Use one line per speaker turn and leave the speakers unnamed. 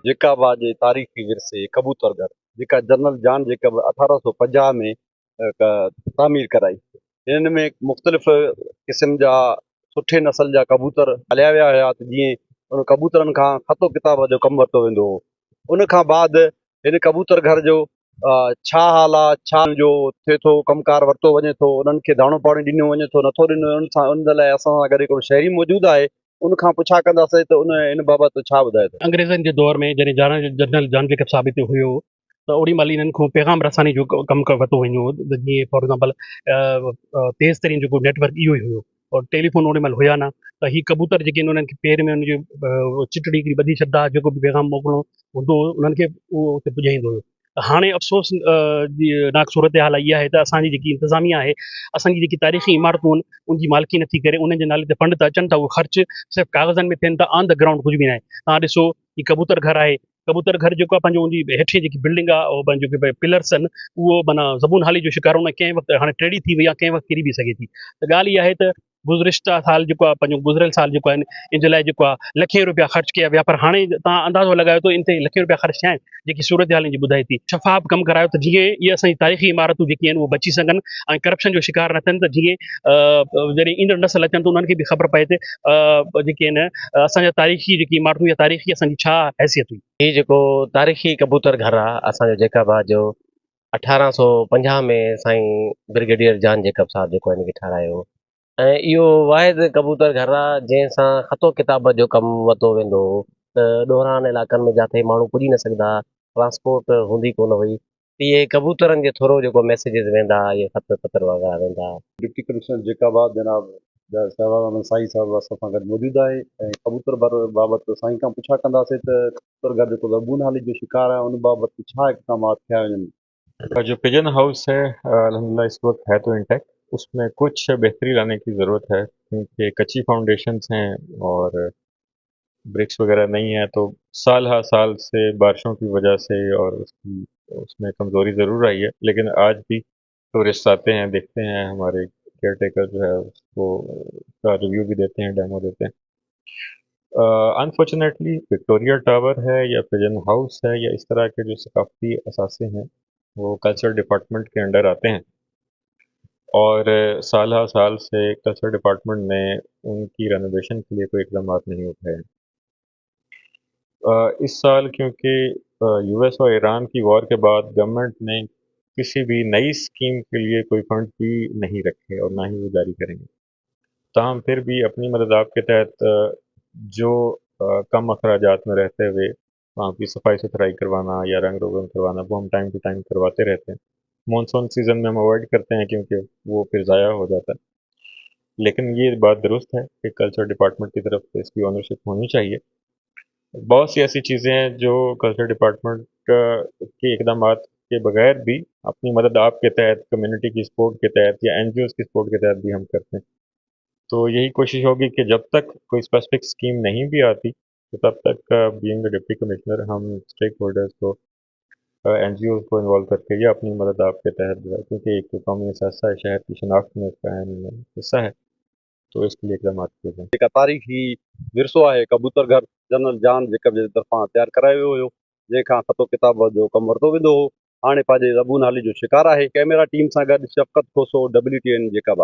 जेका बि जे तारीख़ी विरसे कबूतर घर जेका जनरल जान जेका 1850 में तामीर कराई। हिन में मुख़्तलिफ़ क़िस्म जा सुठे नस्ल जा कबूतर हलिया विया हुया त जीअं उन कबूतरनि खां ख़तो किताब जो कमु वरितो वेंदो हो। उन खां बाद हिन कबूतर घर जो छा हाल आहे, छा जो थिए थो, कमकार वरितो वञे थो, उन्हनि खे दाणो पाणी ॾिनो वञे थो नथो ॾिनो, उन सां उन लाइ असां सां गॾु हिकिड़ो शहरी मौजूदु आहे, उन खां पुछा कंदासीं त उन इन बाबति छा ॿुधाए थो।
अंग्रेज़नि जे दौर में जॾहिं जनरल जॉन जेकब साहब हिते हुयो त ओॾी महिल इन्हनि खां पैगाम रसानी जो कमु वरितो वञो। जीअं फॉर एग्ज़ाम्पल तेज़ तरीन जेको नेटवर्क इहो ई हुयो और टेलीफोन ओॾी महिल हुया न, त हीअ कबूतर जेके उन्हनि खे पेर में उनजी चिटड़ी हिकिड़ी ॿधी छॾंदा, जेको बि पैगाम मोकिलिणो हूंदो उन्हनि खे उहो उते पुॼाईंदो हुयो। हाणे अफ़सोस जी नाक सूरत हाल इहा आहे त असांजी जेकी इंतिज़ामिया आहे, असांजी जेकी तारीख़ी इमारतूं आहिनि उनजी मालिकी नथी करे, उन्हनि जे नाले ते फंड त अचनि था, उहे ख़र्च सिर्फ़ु कागज़नि में थियनि था, ऑन द ग्राउंड कुझु बि न आहे। तव्हां ॾिसो ही कबूतर घर आहे, कबूतर घर जेको आहे पंहिंजो उनजी हेठि जेकी बिल्डिंग आहे और पंहिंजो जेके पिलर्स आहिनि उहो माना ज़बून हाली जो शिकार हुन कंहिं वक़्तु हाणे टेड़ी थी वई आहे, कंहिं वक़्तु किरी बि सघे थी। त ॻाल्हि इहा आहे त गुज़िरिश्ता साल जेको आहे पंहिंजो गुज़िरियल साल जेको आहे इन जे लाइ जेको आहे लखे रुपया ख़र्च कया विया, पर हाणे तव्हां अंदाज़ो लॻायो त इन ते लखे रुपया ख़र्च थिया आहिनि, जेकी सूरत हाल जी ॿुधाए थी। शफ़ाफ़ कमु करायो त जीअं इहे असांजी तारीख़ी इमारतूं जेकी आहिनि उहे बची सघनि ऐं करप्शन जो शिकार न थियनि, त जीअं जॾहिं ईंदड़ नस्ल अचनि त उन्हनि खे बि ख़बर पए त जेके आहिनि असांजा तारीख़ी जेकी इमारतूं या तारीख़ी असांजी छा हैसियत हुई।
हीउ जेको तारीख़ी कबूतर घर आहे असांजो जेकाबाद जो 1850 में साईं ब्रिगेडियर जान जेकब साहब जेको हिन खे ठारायो, ऐं इहो वाहिद कबूतर घर आहे जंहिंसां ख़तो किताब जो कमु वरितो वेंदो हो। त ॾोरान इलाइक़नि में जिथे माण्हू पुॼी न सघंदा, ट्रांसपोर्ट हूंदी कोन हुई, इहे कबूतरनि जे थ्रू जेको मैसेजिस वेंदा, इहे ख़त पत्र वग़ैरह वेंदा।
डिप्टी कमिश्नर जेकाबाद जनाब सहवान साईं साहिबु असां सां गॾु मौजूदु आहे ऐं कबूतर बाबति साईं खां पुछा कंदासीं त कबूतर घर जेको ज़बून हाली जो शिकार आहे उन बाबति छा इक़दामात थिया वञनि।
जो पिजन हाउस है अल्हम्दुलिल्लाह इस वक्त है तो इंटैक्ट, उसमें कुछ बेहतरी लाने की ज़रूरत है क्योंकि कच्ची फाउंडेशंस हैं और ब्रिक्स वगैरह नहीं है, तो साल हर साल से बारिशों की वजह से और उसमें कमज़ोरी ज़रूर आई है। लेकिन आज भी टूरिस्ट आते हैं, देखते हैं, हमारे केयर टेकर जो है उसको का रिव्यू भी देते हैं, डेमो देते हैं। अनफॉर्चुनेटली विक्टोरिया टावर है या पिजन हाउस है या इस तरह के जो सकाफती असासे हैं वो कल्चर डिपार्टमेंट के अंडर आते हैं और साल हर साल से कल्चर डिपार्टमेंट ने उनकी रेनोवेशन के लिए कोई इक़दाम नहीं उठाए। इस साल क्योंकि यूएस और ईरान की वॉर के बाद गवर्नमेंट ने किसी भी नई स्कीम के लिए कोई फंड भी नहीं रखे और ना ही वो जारी करेंगे, ताहम फिर भी अपनी मदद आपके तहत जो कम अखराजात में रहते हुए वहाँ की सफाई सुथराई करवाना या रंग रोगन करवाना वो हम टाइम टू टाइम करवाते रहते हैं। मानसून सीज़न में हम अवॉइड करते हैं क्योंकि वो फिर ज़ाया हो जाता है, लेकिन ये बात दुरुस्त है कि कल्चर डिपार्टमेंट की तरफ से इसकी ऑनरशिप होनी चाहिए। बहुत सी ऐसी चीज़ें हैं जो कल्चर डिपार्टमेंट के इकदाम के बगैर भी अपनी मदद आपके तहत, कम्युनिटी की सपोर्ट के तहत या एनजीओज़ की सपोर्ट के तहत भी हम करते हैं। तो यही कोशिश होगी कि जब तक कोई स्पेसिफिक स्कीम नहीं भी आती तो तब तक बीइंग द डिप्टी कमिश्नर हम स्टेक होल्डर्स को, एनजीओ को इन्वॉल्व करके या अपनी मदद आपके तहत जो है, क्योंकि एक तो कौमी असासा है, शहर की शनाख्त में इसका अहम हिस्सा है, तो इसके लिए इक़दाम किए जाएँ।
जेका तारीख़ी विरसो आहे कबूतर घर जनरल जान जेकब जे तरफ़ां तयारु करायो वियो हुयो, जंहिंखां ख़तो किताब जो कमु वरितो वेंदो हो, हाणे पंहिंजे ज़बून हाली जो शिकार आहे। कैमरा टीम सां गॾु शफ़क़त खोसो, WTN जेकाबाद।